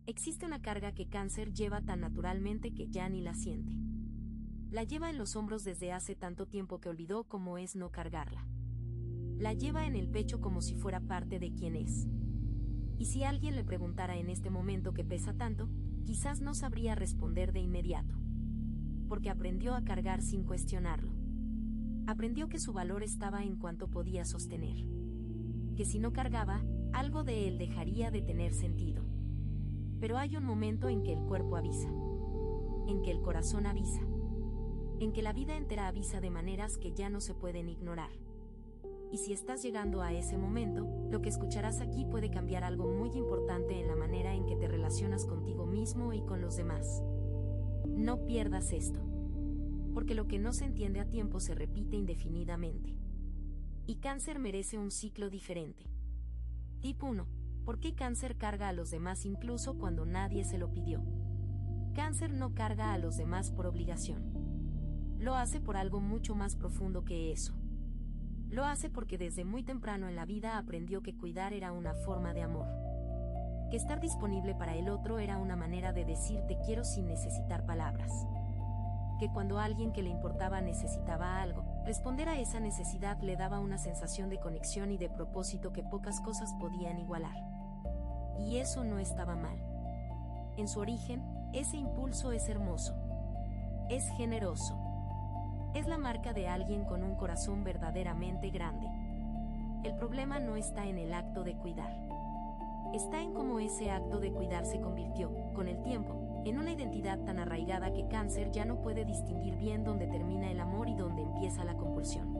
Existe una carga que Cáncer lleva tan naturalmente que ya ni la siente. La lleva en los hombros desde hace tanto tiempo que olvidó cómo es no cargarla. La lleva en el pecho como si fuera parte de quien es. Y si alguien le preguntara en este momento qué pesa tanto, quizás no sabría responder de inmediato. Porque aprendió a cargar sin cuestionarlo. Aprendió que su valor estaba en cuanto podía sostener. Que si no cargaba, algo de él dejaría de tener sentido. Pero hay un momento en que el cuerpo avisa. En que el corazón avisa. En que la vida entera avisa de maneras que ya no se pueden ignorar. Y si estás llegando a ese momento, lo que escucharás aquí puede cambiar algo muy importante en la manera en que te relacionas contigo mismo y con los demás. No pierdas esto. Porque lo que no se entiende a tiempo se repite indefinidamente. Y Cáncer merece un ciclo diferente. Tip 1. ¿Por qué Cáncer carga a los demás incluso cuando nadie se lo pidió? Cáncer no carga a los demás por obligación. Lo hace por algo mucho más profundo que eso. Lo hace porque desde muy temprano en la vida aprendió que cuidar era una forma de amor. Que estar disponible para el otro era una manera de decir te quiero sin necesitar palabras. Que cuando alguien que le importaba necesitaba algo, responder a esa necesidad le daba una sensación de conexión y de propósito que pocas cosas podían igualar. Y eso no estaba mal. En su origen, ese impulso es hermoso. Es generoso. Es la marca de alguien con un corazón verdaderamente grande. El problema no está en el acto de cuidar. Está en cómo ese acto de cuidar se convirtió, con el tiempo, en una identidad tan arraigada que Cáncer ya no puede distinguir bien dónde termina el amor y dónde empieza la compulsión.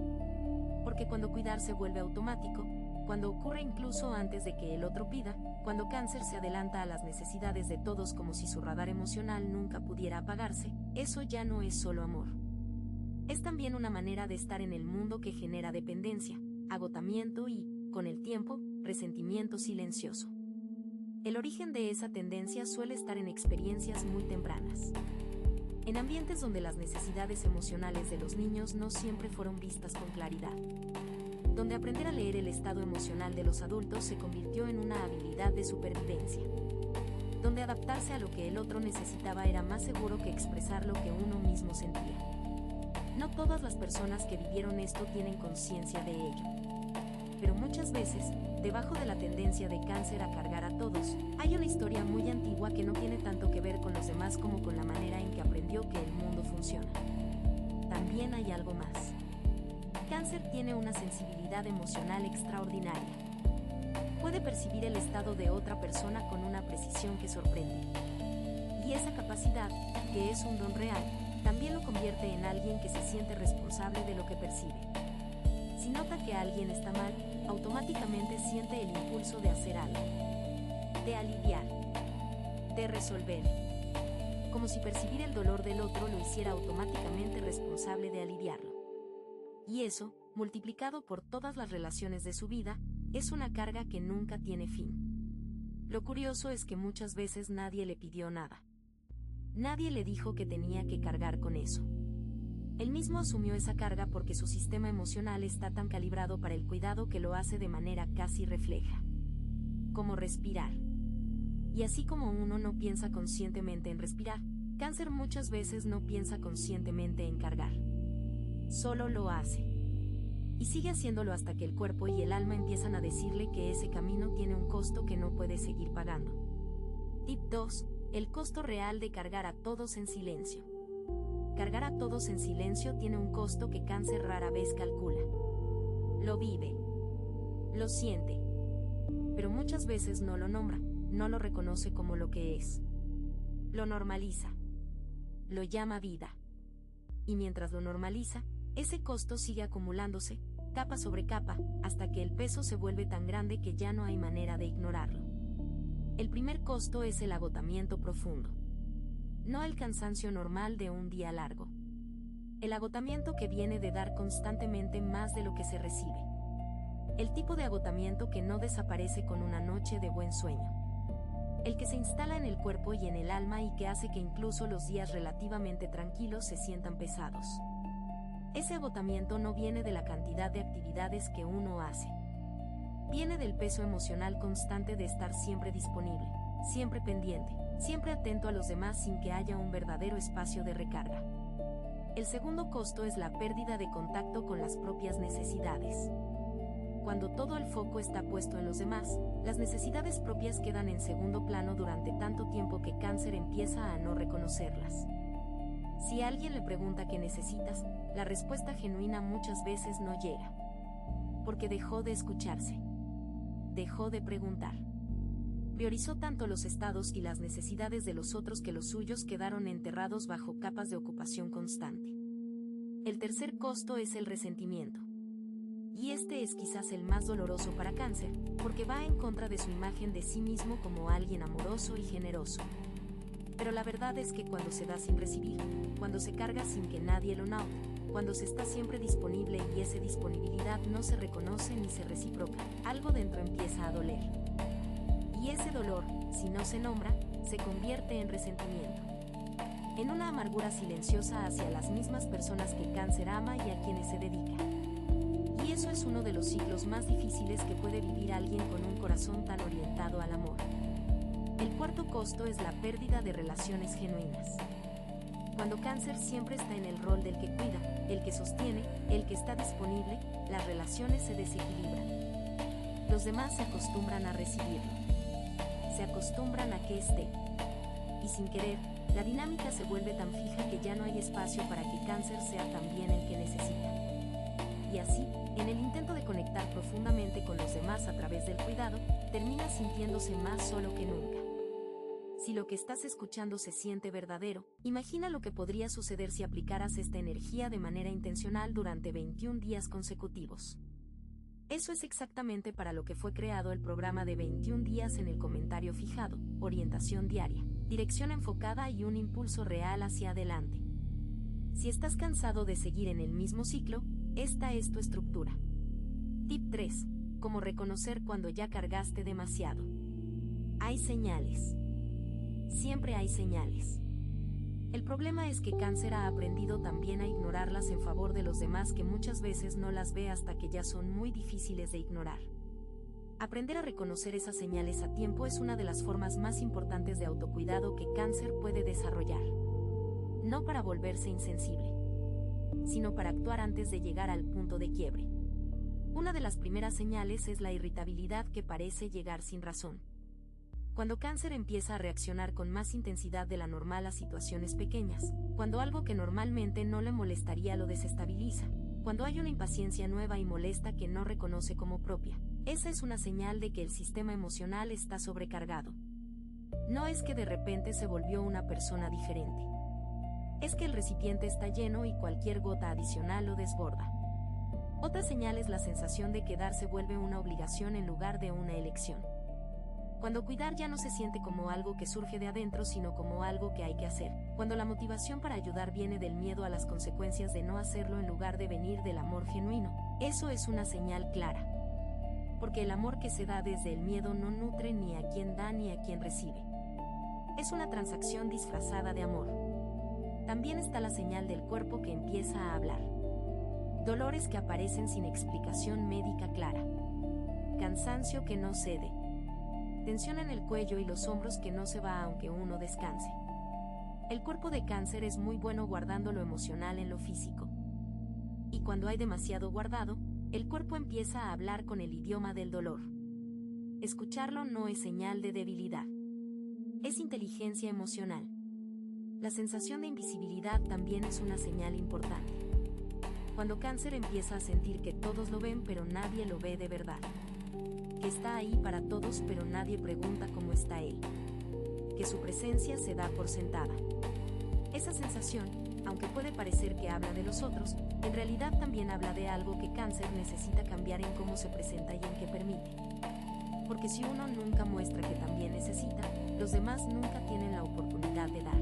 Porque cuando cuidar se vuelve automático, cuando ocurre incluso antes de que el otro pida, cuando Cáncer se adelanta a las necesidades de todos como si su radar emocional nunca pudiera apagarse, eso ya no es solo amor. Es también una manera de estar en el mundo que genera dependencia, agotamiento y, con el tiempo, resentimiento silencioso. El origen de esa tendencia suele estar en experiencias muy tempranas. En ambientes donde las necesidades emocionales de los niños no siempre fueron vistas con claridad. Donde aprender a leer el estado emocional de los adultos se convirtió en una habilidad de supervivencia. Donde adaptarse a lo que el otro necesitaba era más seguro que expresar lo que uno mismo sentía. No todas las personas que vivieron esto tienen conciencia de ello. Pero muchas veces, debajo de la tendencia de Cáncer a cargar a todos, hay una historia muy antigua que no tiene tanto que ver con los demás como con la manera en que aprendió que el mundo funciona. También hay algo más. Cáncer tiene una sensibilidad emocional extraordinaria. Puede percibir el estado de otra persona con una precisión que sorprende. Y esa capacidad, que es un don real, también lo convierte en alguien que se siente responsable de lo que percibe. Si nota que alguien está mal, automáticamente siente el impulso de hacer algo. De aliviar. De resolver. Como si percibir el dolor del otro lo hiciera automáticamente responsable de aliviarlo. Y eso, multiplicado por todas las relaciones de su vida, es una carga que nunca tiene fin. Lo curioso es que muchas veces nadie le pidió nada. Nadie le dijo que tenía que cargar con eso. Él mismo asumió esa carga porque su sistema emocional está tan calibrado para el cuidado que lo hace de manera casi refleja. Como respirar. Y así como uno no piensa conscientemente en respirar, Cáncer muchas veces no piensa conscientemente en cargar. Solo lo hace. Y sigue haciéndolo hasta que el cuerpo y el alma empiezan a decirle que ese camino tiene un costo que no puede seguir pagando. Tip 2. El costo real de cargar a todos en silencio. Cargar a todos en silencio tiene un costo que Cáncer rara vez calcula. Lo vive. Lo siente. Pero muchas veces no lo nombra, no lo reconoce como lo que es. Lo normaliza. Lo llama vida. Y mientras lo normaliza, ese costo sigue acumulándose, capa sobre capa, hasta que el peso se vuelve tan grande que ya no hay manera de ignorarlo. El primer costo es el agotamiento profundo. No el cansancio normal de un día largo. El agotamiento que viene de dar constantemente más de lo que se recibe. El tipo de agotamiento que no desaparece con una noche de buen sueño. El que se instala en el cuerpo y en el alma y que hace que incluso los días relativamente tranquilos se sientan pesados. Ese agotamiento no viene de la cantidad de actividades que uno hace. Viene del peso emocional constante de estar siempre disponible, siempre pendiente, siempre atento a los demás sin que haya un verdadero espacio de recarga. El segundo costo es la pérdida de contacto con las propias necesidades. Cuando todo el foco está puesto en los demás, las necesidades propias quedan en segundo plano durante tanto tiempo que Cáncer empieza a no reconocerlas. Si alguien le pregunta qué necesitas, la respuesta genuina muchas veces no llega. Porque dejó de escucharse. Dejó de preguntar. Priorizó tanto los estados y las necesidades de los otros que los suyos quedaron enterrados bajo capas de ocupación constante. El tercer costo es el resentimiento. Y este es quizás el más doloroso para Cáncer, porque va en contra de su imagen de sí mismo como alguien amoroso y generoso. Pero la verdad es que cuando se da sin recibir, cuando se carga sin que nadie lo note, cuando se está siempre disponible y esa disponibilidad no se reconoce ni se reciproca, algo dentro empieza a doler. Y ese dolor, si no se nombra, se convierte en resentimiento. En una amargura silenciosa hacia las mismas personas que Cáncer ama y a quienes se dedica. Y eso es uno de los ciclos más difíciles que puede vivir alguien con un corazón tan orientado al amor. El cuarto costo es la pérdida de relaciones genuinas. Cuando Cáncer siempre está en el rol del que cuida, el que sostiene, el que está disponible, las relaciones se desequilibran. Los demás se acostumbran a recibirlo. Se acostumbran a que esté. Y sin querer, la dinámica se vuelve tan fija que ya no hay espacio para que Cáncer sea también el que necesita. Y así, en el intento de conectar profundamente con los demás a través del cuidado, termina sintiéndose más solo que nunca. Si lo que estás escuchando se siente verdadero, imagina lo que podría suceder si aplicaras esta energía de manera intencional durante 21 días consecutivos. Eso es exactamente para lo que fue creado el programa de 21 días en el comentario fijado, orientación diaria, dirección enfocada y un impulso real hacia adelante. Si estás cansado de seguir en el mismo ciclo, esta es tu estructura. Tip 3. Cómo reconocer cuando ya cargaste demasiado. Hay señales. Siempre hay señales. El problema es que Cáncer ha aprendido también a ignorarlas en favor de los demás, que muchas veces no las ve hasta que ya son muy difíciles de ignorar. Aprender a reconocer esas señales a tiempo es una de las formas más importantes de autocuidado que Cáncer puede desarrollar. No para volverse insensible, sino para actuar antes de llegar al punto de quiebre. Una de las primeras señales es la irritabilidad que parece llegar sin razón. Cuando Cáncer empieza a reaccionar con más intensidad de la normal a situaciones pequeñas, cuando algo que normalmente no le molestaría lo desestabiliza, cuando hay una impaciencia nueva y molesta que no reconoce como propia, esa es una señal de que el sistema emocional está sobrecargado. No es que de repente se volvió una persona diferente. Es que el recipiente está lleno y cualquier gota adicional lo desborda. Otra señal es la sensación de que dar se vuelve una obligación en lugar de una elección. Cuando cuidar ya no se siente como algo que surge de adentro, sino como algo que hay que hacer. Cuando la motivación para ayudar viene del miedo a las consecuencias de no hacerlo en lugar de venir del amor genuino, eso es una señal clara. Porque el amor que se da desde el miedo no nutre ni a quien da ni a quien recibe. Es una transacción disfrazada de amor. También está la señal del cuerpo que empieza a hablar. Dolores que aparecen sin explicación médica clara. Cansancio que no cede. Tensión en el cuello y los hombros que no se va aunque uno descanse. El cuerpo de Cáncer es muy bueno guardando lo emocional en lo físico. Y cuando hay demasiado guardado, el cuerpo empieza a hablar con el idioma del dolor. Escucharlo no es señal de debilidad. Es inteligencia emocional. La sensación de invisibilidad también es una señal importante. Cuando Cáncer empieza a sentir que todos lo ven pero nadie lo ve de verdad. Que está ahí para todos pero nadie pregunta cómo está él. Que su presencia se da por sentada. Esa sensación, aunque puede parecer que habla de los otros, en realidad también habla de algo que Cáncer necesita cambiar en cómo se presenta y en qué permite. Porque si uno nunca muestra que también necesita, los demás nunca tienen la oportunidad de dar.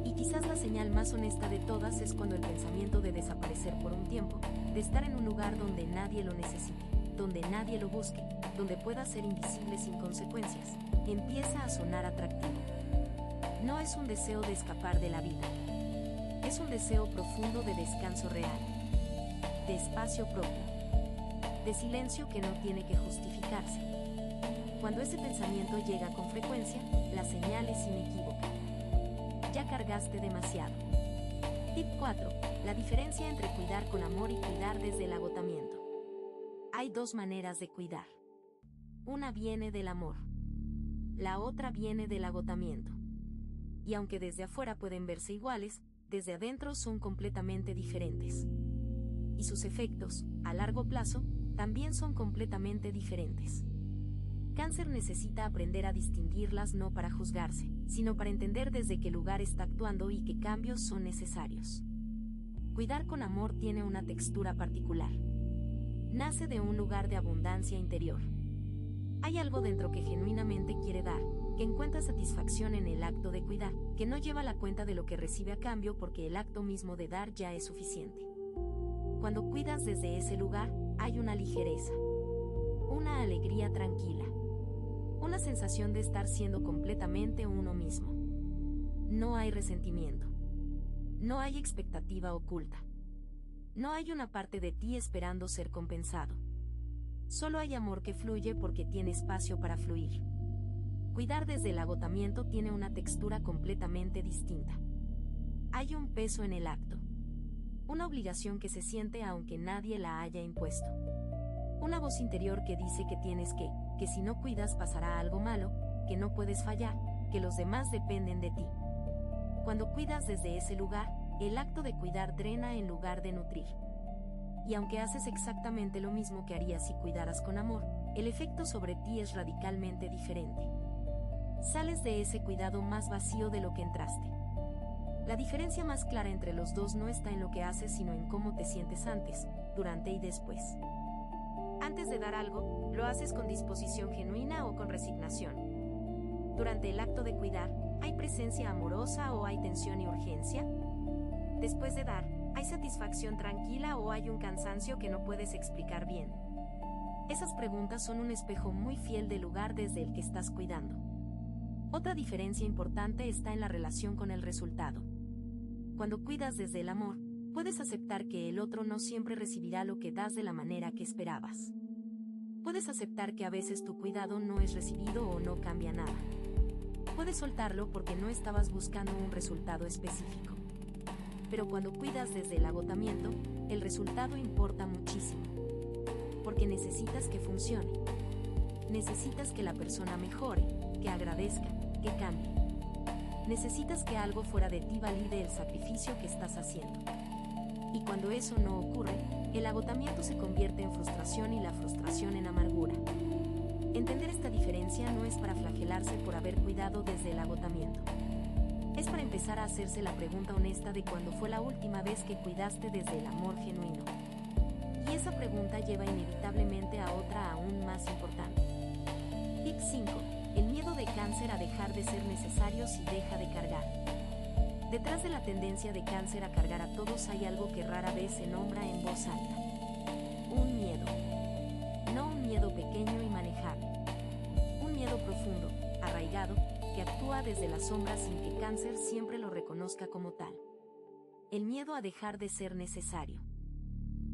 Y quizás la señal más honesta de todas es cuando el pensamiento de desaparecer por un tiempo, de estar en un lugar donde nadie lo necesite, donde nadie lo busque, donde pueda ser invisible sin consecuencias, empieza a sonar atractivo. No es un deseo de escapar de la vida. Es un deseo profundo de descanso real, de espacio propio, de silencio que no tiene que justificarse. Cuando ese pensamiento llega con frecuencia, la señal es inequívoca. Ya cargaste demasiado. Tip 4. La diferencia entre cuidar con amor y cuidar desde el agotamiento. Hay dos maneras de cuidar. Una viene del amor. La otra viene del agotamiento. Y aunque desde afuera pueden verse iguales, desde adentro son completamente diferentes. Y sus efectos, a largo plazo, también son completamente diferentes. Cáncer necesita aprender a distinguirlas no para juzgarse, sino para entender desde qué lugar está actuando y qué cambios son necesarios. Cuidar con amor tiene una textura particular. Nace de un lugar de abundancia interior. Hay algo dentro que genuinamente quiere dar, que encuentra satisfacción en el acto de cuidar, que no lleva la cuenta de lo que recibe a cambio porque el acto mismo de dar ya es suficiente. Cuando cuidas desde ese lugar, hay una ligereza, una alegría tranquila, una sensación de estar siendo completamente uno mismo. No hay resentimiento. No hay expectativa oculta. No hay una parte de ti esperando ser compensado. Solo hay amor que fluye porque tiene espacio para fluir. Cuidar desde el agotamiento tiene una textura completamente distinta. Hay un peso en el acto. Una obligación que se siente aunque nadie la haya impuesto. Una voz interior que dice que tienes que si no cuidas pasará algo malo, que no puedes fallar, que los demás dependen de ti. Cuando cuidas desde ese lugar, el acto de cuidar drena en lugar de nutrir. Y aunque haces exactamente lo mismo que harías si cuidaras con amor, el efecto sobre ti es radicalmente diferente. Sales de ese cuidado más vacío de lo que entraste. La diferencia más clara entre los dos no está en lo que haces, sino en cómo te sientes antes, durante y después. Antes de dar algo, lo haces con disposición genuina o con resignación. Durante el acto de cuidar, ¿hay presencia amorosa o hay tensión y urgencia? Después de dar, ¿hay satisfacción tranquila o hay un cansancio que no puedes explicar bien? Esas preguntas son un espejo muy fiel del lugar desde el que estás cuidando. Otra diferencia importante está en la relación con el resultado. Cuando cuidas desde el amor, puedes aceptar que el otro no siempre recibirá lo que das de la manera que esperabas. Puedes aceptar que a veces tu cuidado no es recibido o no cambia nada. Puedes soltarlo porque no estabas buscando un resultado específico. Pero cuando cuidas desde el agotamiento, el resultado importa muchísimo. Porque necesitas que funcione. Necesitas que la persona mejore, que agradezca, que cambie. Necesitas que algo fuera de ti valide el sacrificio que estás haciendo. Y cuando eso no ocurre, el agotamiento se convierte en frustración y la frustración en amargura. Entender esta diferencia no es para flagelarse por haber cuidado desde el agotamiento. Es para empezar a hacerse la pregunta honesta de cuándo fue la última vez que cuidaste desde el amor genuino. Y esa pregunta lleva inevitablemente a otra aún más importante. Tip 5. El miedo de Cáncer a dejar de ser necesario si deja de cargar. Detrás de la tendencia de Cáncer a cargar a todos hay algo que rara vez se nombra en voz alta. Un miedo. No un miedo pequeño y manejable. Un miedo profundo, arraigado, que actúa desde la sombra sin que Cáncer siempre lo reconozca como tal. El miedo a dejar de ser necesario.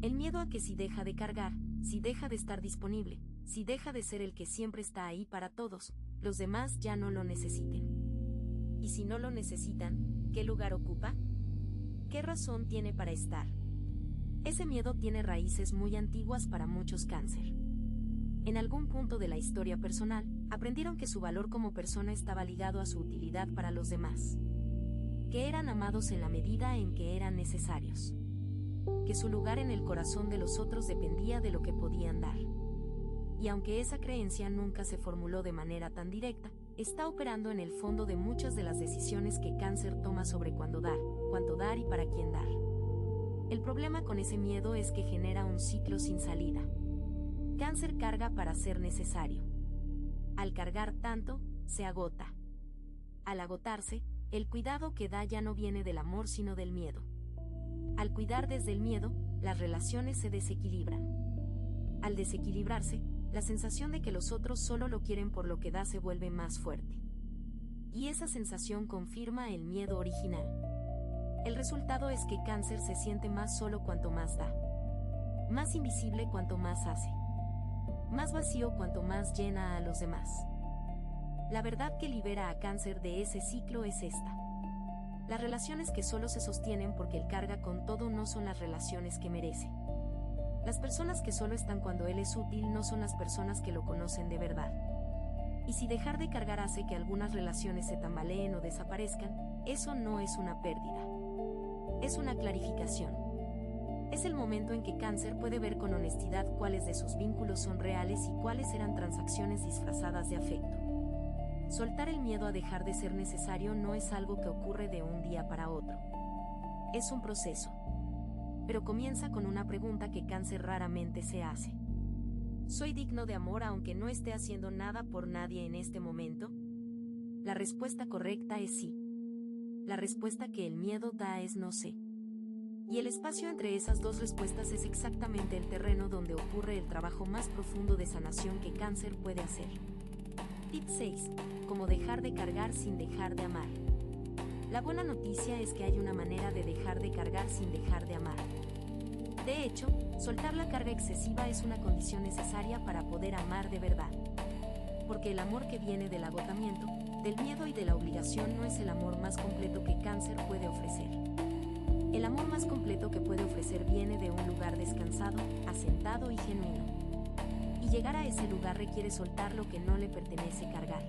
El miedo a que si deja de cargar, si deja de estar disponible, si deja de ser el que siempre está ahí para todos, los demás ya no lo necesiten. Y si no lo necesitan, ¿qué lugar ocupa? ¿Qué razón tiene para estar? Ese miedo tiene raíces muy antiguas para muchos Cáncer. En algún punto de la historia personal, aprendieron que su valor como persona estaba ligado a su utilidad para los demás. Que eran amados en la medida en que eran necesarios. Que su lugar en el corazón de los otros dependía de lo que podían dar. Y aunque esa creencia nunca se formuló de manera tan directa, está operando en el fondo de muchas de las decisiones que Cáncer toma sobre cuándo dar, cuánto dar y para quién dar. El problema con ese miedo es que genera un ciclo sin salida. Cáncer carga para ser necesario. Al cargar tanto, se agota. Al agotarse, el cuidado que da ya no viene del amor sino del miedo. Al cuidar desde el miedo, las relaciones se desequilibran. Al desequilibrarse, la sensación de que los otros solo lo quieren por lo que da se vuelve más fuerte. Y esa sensación confirma el miedo original. El resultado es que Cáncer se siente más solo cuanto más da. Más invisible cuanto más hace. más vacío cuanto más llena a los demás. La verdad que libera a Cáncer de ese ciclo es esta. Las relaciones que solo se sostienen porque él carga con todo no son las relaciones que merece. Las personas que solo están cuando él es útil no son las personas que lo conocen de verdad. Y si dejar de cargar hace que algunas relaciones se tambaleen o desaparezcan, eso no es una pérdida. Es una clarificación. Es el momento en que Cáncer puede ver con honestidad cuáles de sus vínculos son reales y cuáles eran transacciones disfrazadas de afecto. Soltar el miedo a dejar de ser necesario no es algo que ocurre de un día para otro. Es un proceso. Pero comienza con una pregunta que Cáncer raramente se hace. ¿Soy digno de amor aunque no esté haciendo nada por nadie en este momento? La respuesta correcta es sí. La respuesta que el miedo da es no sé. Y el espacio entre esas dos respuestas es exactamente el terreno donde ocurre el trabajo más profundo de sanación que Cáncer puede hacer. Tip 6. Cómo dejar de cargar sin dejar de amar. La buena noticia es que hay una manera de dejar de cargar sin dejar de amar. De hecho, soltar la carga excesiva es una condición necesaria para poder amar de verdad. Porque el amor que viene del agotamiento, del miedo y de la obligación no es el amor más completo que Cáncer puede ofrecer. El amor más completo que puede ofrecer viene de un lugar descansado, asentado y genuino. Y llegar a ese lugar requiere soltar lo que no le pertenece cargar.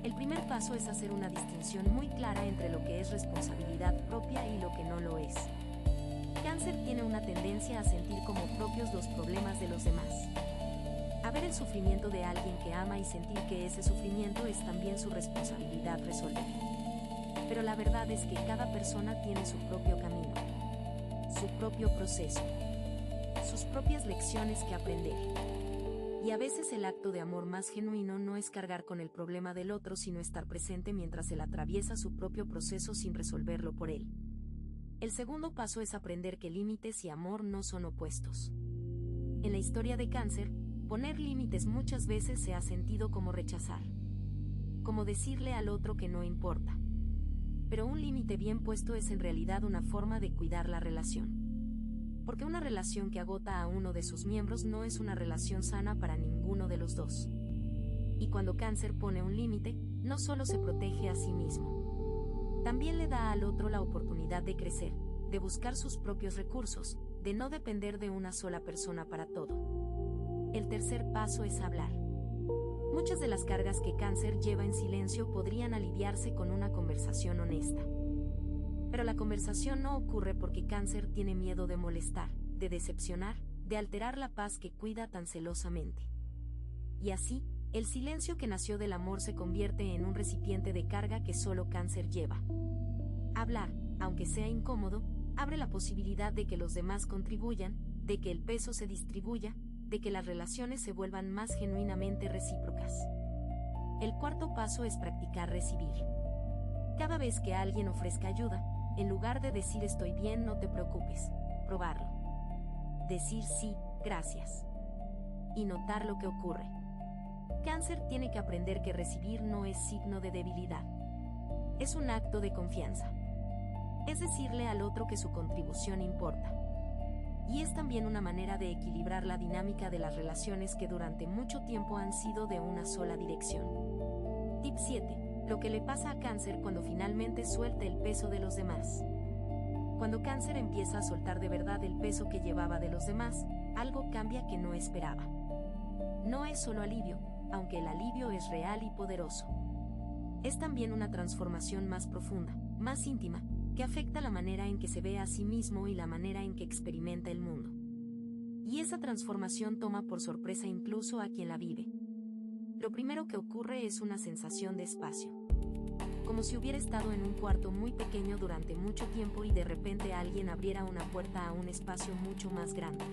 El primer paso es hacer una distinción muy clara entre lo que es responsabilidad propia y lo que no lo es. Cáncer tiene una tendencia a sentir como propios los problemas de los demás. A ver el sufrimiento de alguien que ama y sentir que ese sufrimiento es también su responsabilidad resolver. Pero la verdad es que cada persona tiene su propio camino, su propio proceso, sus propias lecciones que aprender. Y a veces el acto de amor más genuino no es cargar con el problema del otro, sino estar presente mientras él atraviesa su propio proceso sin resolverlo por él. El segundo paso es aprender que límites y amor no son opuestos. En la historia de Cáncer, poner límites muchas veces se ha sentido como rechazar. Como decirle al otro que no importa. Pero un límite bien puesto es en realidad una forma de cuidar la relación. Porque una relación que agota a uno de sus miembros no es una relación sana para ninguno de los dos. Y cuando Cáncer pone un límite, no solo se protege a sí mismo. También le da al otro la oportunidad de crecer, de buscar sus propios recursos, de no depender de una sola persona para todo. El tercer paso es hablar. Muchas de las cargas que Cáncer lleva en silencio podrían aliviarse con una conversación honesta. Pero la conversación no ocurre porque Cáncer tiene miedo de molestar, de decepcionar, de alterar la paz que cuida tan celosamente. Y así, el silencio que nació del amor se convierte en un recipiente de carga que solo Cáncer lleva. Hablar, aunque sea incómodo, abre la posibilidad de que los demás contribuyan, de que el peso se distribuya, de que las relaciones se vuelvan más genuinamente recíprocas. El cuarto paso es practicar recibir. Cada vez que alguien ofrezca ayuda, en lugar de decir estoy bien, no te preocupes, probarlo. Decir sí, gracias. Y notar lo que ocurre. Cáncer tiene que aprender que recibir no es signo de debilidad. Es un acto de confianza. Es decirle al otro que su contribución importa. Y es también una manera de equilibrar la dinámica de las relaciones que durante mucho tiempo han sido de una sola dirección. Tip 7. Lo que le pasa a Cáncer cuando finalmente suelta el peso de los demás. Cuando Cáncer empieza a soltar de verdad el peso que llevaba de los demás, algo cambia que no esperaba. No es solo alivio, aunque el alivio es real y poderoso. Es también una transformación más profunda, más íntima, que afecta la manera en que se ve a sí mismo y la manera en que experimenta el mundo. Y esa transformación toma por sorpresa incluso a quien la vive. Lo primero que ocurre es una sensación de espacio. Como si hubiera estado en un cuarto muy pequeño durante mucho tiempo y de repente alguien abriera una puerta a un espacio mucho más grande.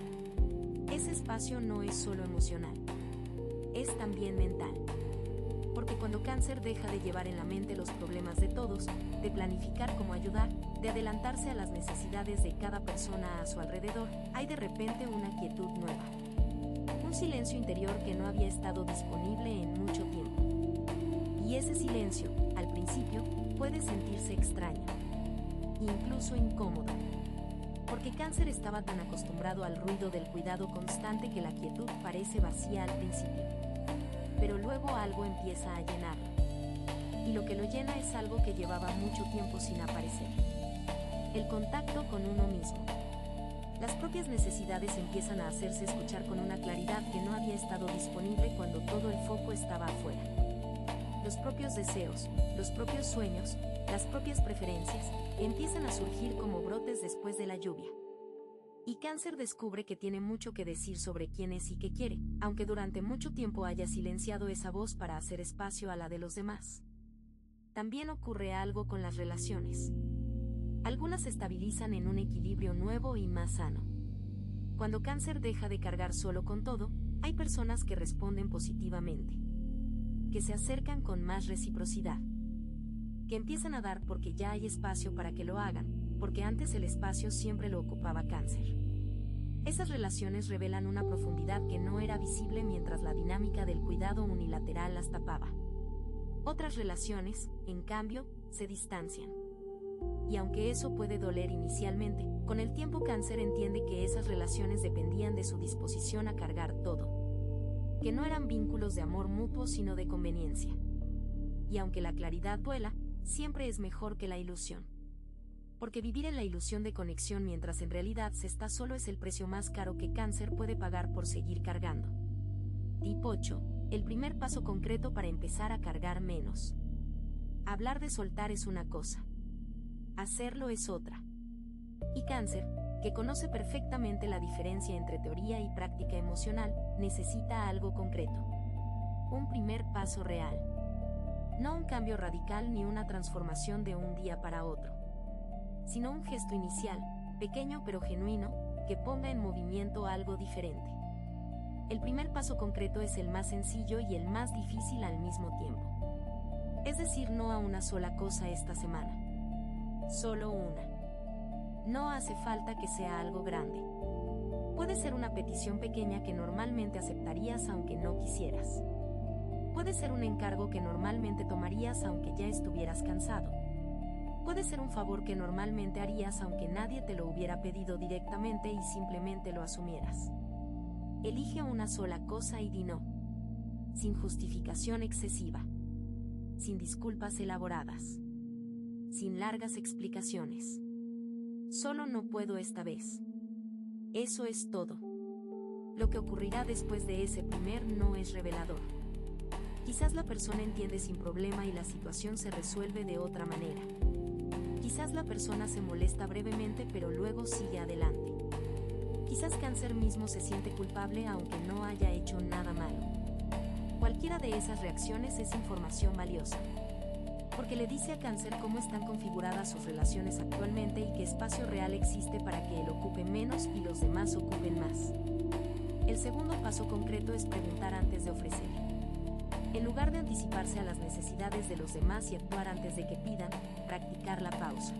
Ese espacio no es solo emocional, es también mental. Porque cuando Cáncer deja de llevar en la mente los problemas de todos, de planificar cómo ayudar, de adelantarse a las necesidades de cada persona a su alrededor, hay de repente una quietud nueva. Un silencio interior que no había estado disponible en mucho tiempo. Y ese silencio, al principio, puede sentirse extraño, incluso incómodo. Porque Cáncer estaba tan acostumbrado al ruido del cuidado constante que la quietud parece vacía al principio. Pero luego algo empieza a llenarlo. Y lo que lo llena es algo que llevaba mucho tiempo sin aparecer. El contacto con uno mismo. Las propias necesidades empiezan a hacerse escuchar con una claridad que no había estado disponible cuando todo el foco estaba afuera. Los propios deseos, los propios sueños, las propias preferencias, empiezan a surgir como brotes después de la lluvia. Y Cáncer descubre que tiene mucho que decir sobre quién es y qué quiere, aunque durante mucho tiempo haya silenciado esa voz para hacer espacio a la de los demás. También ocurre algo con las relaciones. Algunas se estabilizan en un equilibrio nuevo y más sano. Cuando Cáncer deja de cargar solo con todo, hay personas que responden positivamente, que se acercan con más reciprocidad, que empiezan a dar porque ya hay espacio para que lo hagan, porque antes el espacio siempre lo ocupaba Cáncer. Esas relaciones revelan una profundidad que no era visible mientras la dinámica del cuidado unilateral las tapaba. Otras relaciones, en cambio, se distancian. Y aunque eso puede doler inicialmente, con el tiempo Cáncer entiende que esas relaciones dependían de su disposición a cargar todo. Que no eran vínculos de amor mutuo sino de conveniencia. Y aunque la claridad duela, siempre es mejor que la ilusión. Porque vivir en la ilusión de conexión mientras en realidad se está solo es el precio más caro que Cáncer puede pagar por seguir cargando. Tip 8. El primer paso concreto para empezar a cargar menos. Hablar de soltar es una cosa. Hacerlo es otra. Y Cáncer, que conoce perfectamente la diferencia entre teoría y práctica emocional, necesita algo concreto. Un primer paso real. No un cambio radical ni una transformación de un día para otro, sino un gesto inicial, pequeño pero genuino, que ponga en movimiento algo diferente. El primer paso concreto es el más sencillo y el más difícil al mismo tiempo. Es decir, no a una sola cosa esta semana. Solo una. No hace falta que sea algo grande. Puede ser una petición pequeña que normalmente aceptarías aunque no quisieras. Puede ser un encargo que normalmente tomarías aunque ya estuvieras cansado. Puede ser un favor que normalmente harías aunque nadie te lo hubiera pedido directamente y simplemente lo asumieras. Elige una sola cosa y di no. Sin justificación excesiva. Sin disculpas elaboradas. Sin largas explicaciones. Solo no puedo esta vez. Eso es todo. Lo que ocurrirá después de ese primer no es revelador. Quizás la persona entiende sin problema y la situación se resuelve de otra manera. Quizás la persona se molesta brevemente pero luego sigue adelante. Quizás Cáncer mismo se siente culpable aunque no haya hecho nada malo. Cualquiera de esas reacciones es información valiosa. Porque le dice a Cáncer cómo están configuradas sus relaciones actualmente y qué espacio real existe para que él ocupe menos y los demás ocupen más. El segundo paso concreto es preguntar antes de ofrecer. En lugar de anticiparse a las necesidades de los demás y actuar antes de que pidan, practicar la pausa.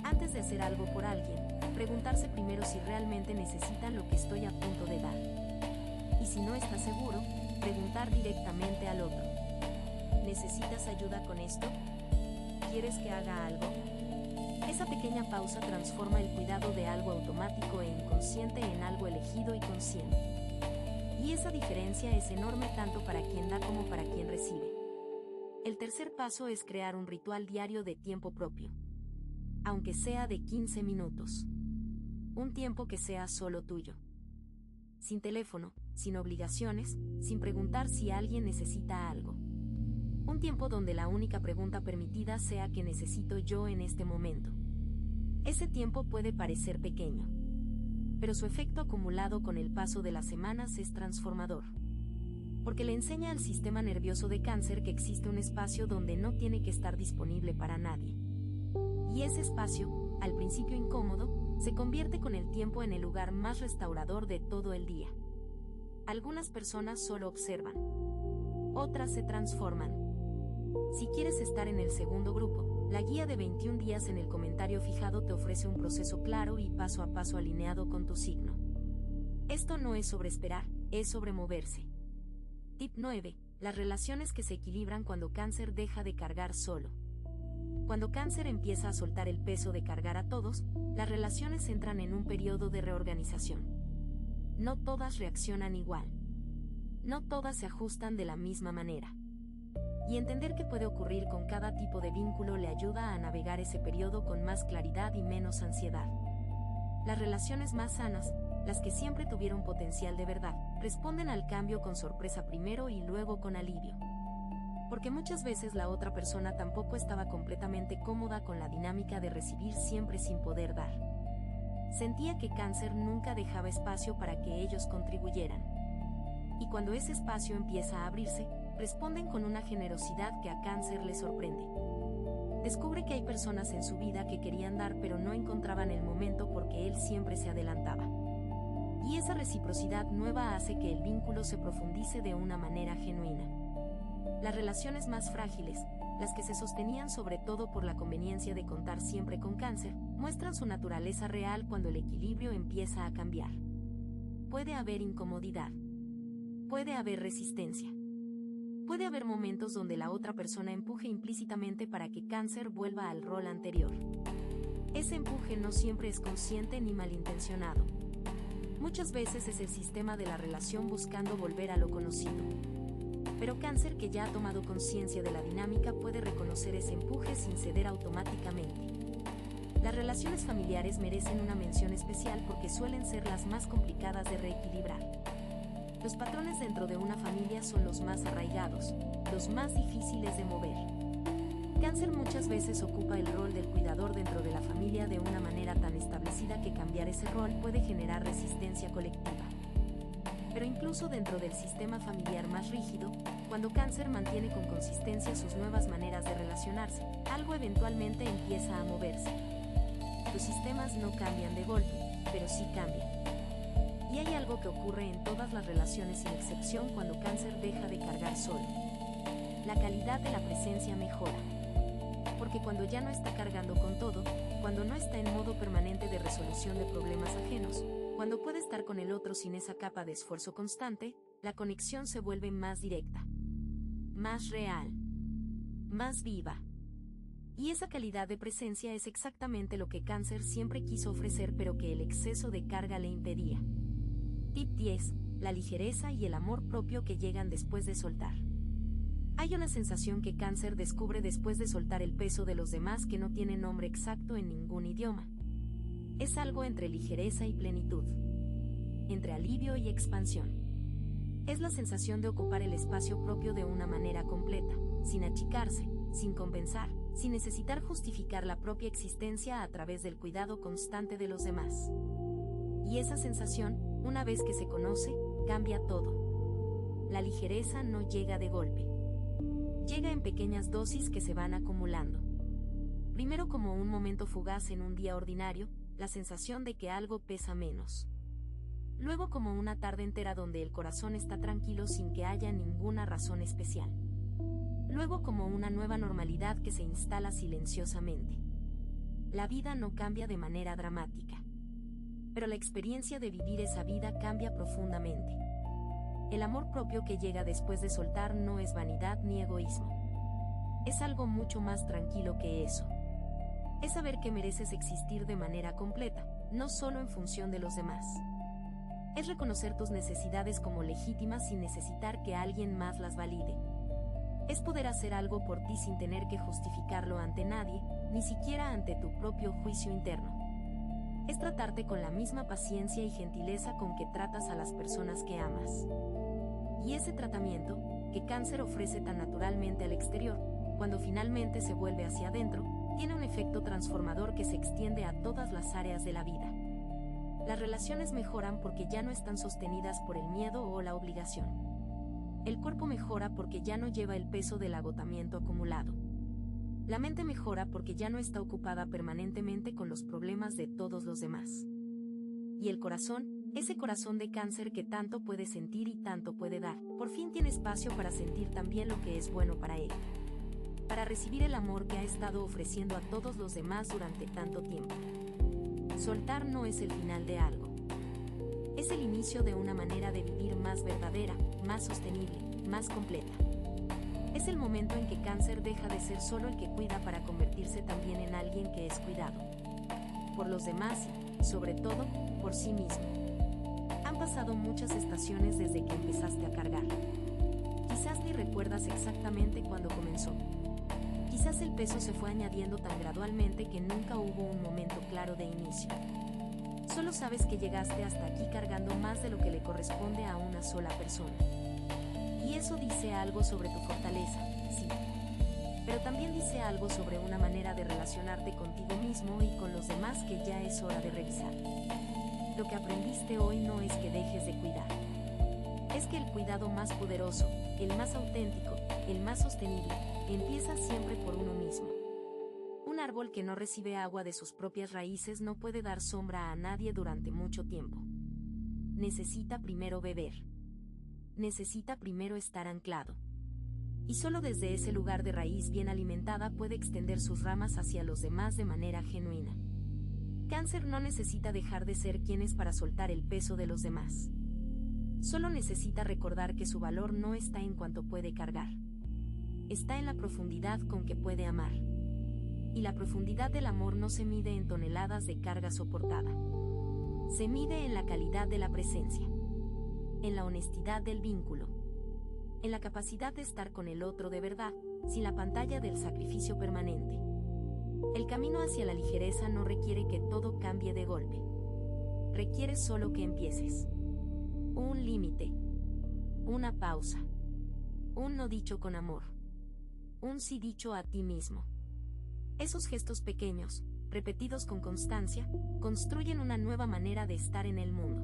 Antes de hacer algo por alguien, preguntarse primero si realmente necesitan lo que estoy a punto de dar. Y si no está seguro, preguntar directamente al otro. ¿Necesitas ayuda con esto? ¿Quieres que haga algo? Esa pequeña pausa transforma el cuidado de algo automático e inconsciente en algo elegido y consciente. Y esa diferencia es enorme tanto para quien da como para quien recibe. El tercer paso es crear un ritual diario de tiempo propio. Aunque sea de 15 minutos. Un tiempo que sea solo tuyo. Sin teléfono, sin obligaciones, sin preguntar si alguien necesita algo. Un tiempo donde la única pregunta permitida sea ¿qué necesito yo en este momento? Ese tiempo puede parecer pequeño, pero su efecto acumulado con el paso de las semanas es transformador. Porque le enseña al sistema nervioso de Cáncer que existe un espacio donde no tiene que estar disponible para nadie. Y ese espacio, al principio incómodo, se convierte con el tiempo en el lugar más restaurador de todo el día. Algunas personas solo observan. Otras se transforman. Si quieres estar en el segundo grupo, la guía de 21 días en el comentario fijado te ofrece un proceso claro y paso a paso alineado con tu signo. Esto no es sobre esperar, es sobre moverse. Tip 9. Las relaciones que se equilibran cuando Cáncer deja de cargar solo. Cuando Cáncer empieza a soltar el peso de cargar a todos, las relaciones entran en un periodo de reorganización. No todas reaccionan igual. No todas se ajustan de la misma manera. Y entender qué puede ocurrir con cada tipo de vínculo le ayuda a navegar ese periodo con más claridad y menos ansiedad. Las relaciones más sanas, las que siempre tuvieron potencial de verdad, responden al cambio con sorpresa primero y luego con alivio. Porque muchas veces la otra persona tampoco estaba completamente cómoda con la dinámica de recibir siempre sin poder dar. Sentía que Cáncer nunca dejaba espacio para que ellos contribuyeran. Y cuando ese espacio empieza a abrirse, responden con una generosidad que a Cáncer le sorprende. Descubre que hay personas en su vida que querían dar pero no encontraban el momento porque él siempre se adelantaba. Y esa reciprocidad nueva hace que el vínculo se profundice de una manera genuina. Las relaciones más frágiles, las que se sostenían sobre todo por la conveniencia de contar siempre con Cáncer, muestran su naturaleza real cuando el equilibrio empieza a cambiar. Puede haber incomodidad. Puede haber resistencia. Puede haber momentos donde la otra persona empuje implícitamente para que Cáncer vuelva al rol anterior. Ese empuje no siempre es consciente ni malintencionado. Muchas veces es el sistema de la relación buscando volver a lo conocido. Pero Cáncer, que ya ha tomado conciencia de la dinámica, puede reconocer ese empuje sin ceder automáticamente. Las relaciones familiares merecen una mención especial porque suelen ser las más complicadas de reequilibrar. Los patrones dentro de una familia son los más arraigados, los más difíciles de mover. Cáncer muchas veces ocupa el rol del cuidador dentro de la familia de una manera tan establecida que cambiar ese rol puede generar resistencia colectiva. Pero incluso dentro del sistema familiar más rígido, cuando Cáncer mantiene con consistencia sus nuevas maneras de relacionarse, algo eventualmente empieza a moverse. Los sistemas no cambian de golpe, pero sí cambian. Y hay algo que ocurre en todas las relaciones sin excepción cuando Cáncer deja de cargar solo. La calidad de la presencia mejora. Porque cuando ya no está cargando con todo, cuando no está en modo permanente de resolución de problemas ajenos, cuando puede estar con el otro sin esa capa de esfuerzo constante, la conexión se vuelve más directa, más real, más viva. Y esa calidad de presencia es exactamente lo que Cáncer siempre quiso ofrecer pero que el exceso de carga le impedía. Tip 10. La ligereza y el amor propio que llegan después de soltar. Hay una sensación que Cáncer descubre después de soltar el peso de los demás que no tiene nombre exacto en ningún idioma. Es algo entre ligereza y plenitud, entre alivio y expansión. Es la sensación de ocupar el espacio propio de una manera completa, sin achicarse, sin compensar, sin necesitar justificar la propia existencia a través del cuidado constante de los demás. Y esa sensación, una vez que se conoce, cambia todo. La ligereza no llega de golpe. Llega en pequeñas dosis que se van acumulando. Primero como un momento fugaz en un día ordinario, la sensación de que algo pesa menos. Luego como una tarde entera donde el corazón está tranquilo sin que haya ninguna razón especial. Luego como una nueva normalidad que se instala silenciosamente. La vida no cambia de manera dramática. Pero la experiencia de vivir esa vida cambia profundamente. El amor propio que llega después de soltar no es vanidad ni egoísmo. Es algo mucho más tranquilo que eso. Es saber que mereces existir de manera completa, no solo en función de los demás. Es reconocer tus necesidades como legítimas sin necesitar que alguien más las valide. Es poder hacer algo por ti sin tener que justificarlo ante nadie, ni siquiera ante tu propio juicio interno. Es tratarte con la misma paciencia y gentileza con que tratas a las personas que amas. Y ese tratamiento, que Cáncer ofrece tan naturalmente al exterior, cuando finalmente se vuelve hacia adentro, tiene un efecto transformador que se extiende a todas las áreas de la vida. Las relaciones mejoran porque ya no están sostenidas por el miedo o la obligación. El cuerpo mejora porque ya no lleva el peso del agotamiento acumulado. La mente mejora porque ya no está ocupada permanentemente con los problemas de todos los demás. Y el corazón, ese corazón de Cáncer que tanto puede sentir y tanto puede dar, por fin tiene espacio para sentir también lo que es bueno para él. Para recibir el amor que ha estado ofreciendo a todos los demás durante tanto tiempo. Soltar no es el final de algo. Es el inicio de una manera de vivir más verdadera, más sostenible, más completa. Es el momento en que Cáncer deja de ser solo el que cuida para convertirse también en alguien que es cuidado. Por los demás y, sobre todo, por sí mismo. Han pasado muchas estaciones desde que empezaste a cargar. Quizás ni recuerdas exactamente cuándo comenzó. Quizás el peso se fue añadiendo tan gradualmente que nunca hubo un momento claro de inicio. Solo sabes que llegaste hasta aquí cargando más de lo que le corresponde a una sola persona. Y eso dice algo sobre tu fortaleza, sí. Pero también dice algo sobre una manera de relacionarte contigo mismo y con los demás que ya es hora de revisar. Lo que aprendiste hoy no es que dejes de cuidar. Es que el cuidado más poderoso, el más auténtico, el más sostenible, empieza siempre por uno mismo. Un árbol que no recibe agua de sus propias raíces no puede dar sombra a nadie durante mucho tiempo. Necesita primero beber. Necesita primero estar anclado. Y solo desde ese lugar de raíz bien alimentada puede extender sus ramas hacia los demás de manera genuina. Cáncer no necesita dejar de ser quien es para soltar el peso de los demás. Solo necesita recordar que su valor no está en cuanto puede cargar. Está en la profundidad con que puede amar. Y la profundidad del amor no se mide en toneladas de carga soportada. Se mide en la calidad de la presencia. En la honestidad del vínculo. En la capacidad de estar con el otro de verdad, sin la pantalla del sacrificio permanente. El camino hacia la ligereza no requiere que todo cambie de golpe. Requiere solo que empieces. Un límite. Una pausa. Un no dicho con amor. Un sí dicho a ti mismo. Esos gestos pequeños, repetidos con constancia, construyen una nueva manera de estar en el mundo.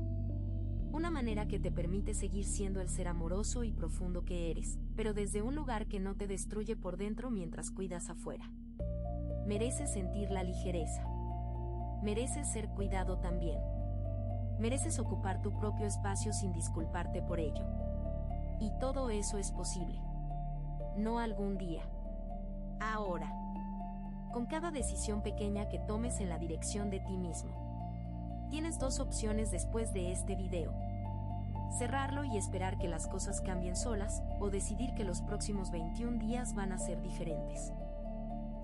Una manera que te permite seguir siendo el ser amoroso y profundo que eres, pero desde un lugar que no te destruye por dentro mientras cuidas afuera. Mereces sentir la ligereza. Mereces ser cuidado también. Mereces ocupar tu propio espacio sin disculparte por ello. Y todo eso es posible. No algún día. Ahora. Con cada decisión pequeña que tomes en la dirección de ti mismo. Tienes dos opciones después de este video. Cerrarlo y esperar que las cosas cambien solas, o decidir que los próximos 21 días van a ser diferentes.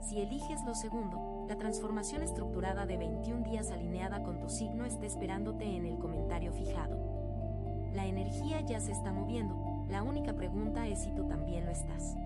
Si eliges lo segundo, la transformación estructurada de 21 días alineada con tu signo está esperándote en el comentario fijado. La energía ya se está moviendo, la única pregunta es si tú también lo estás.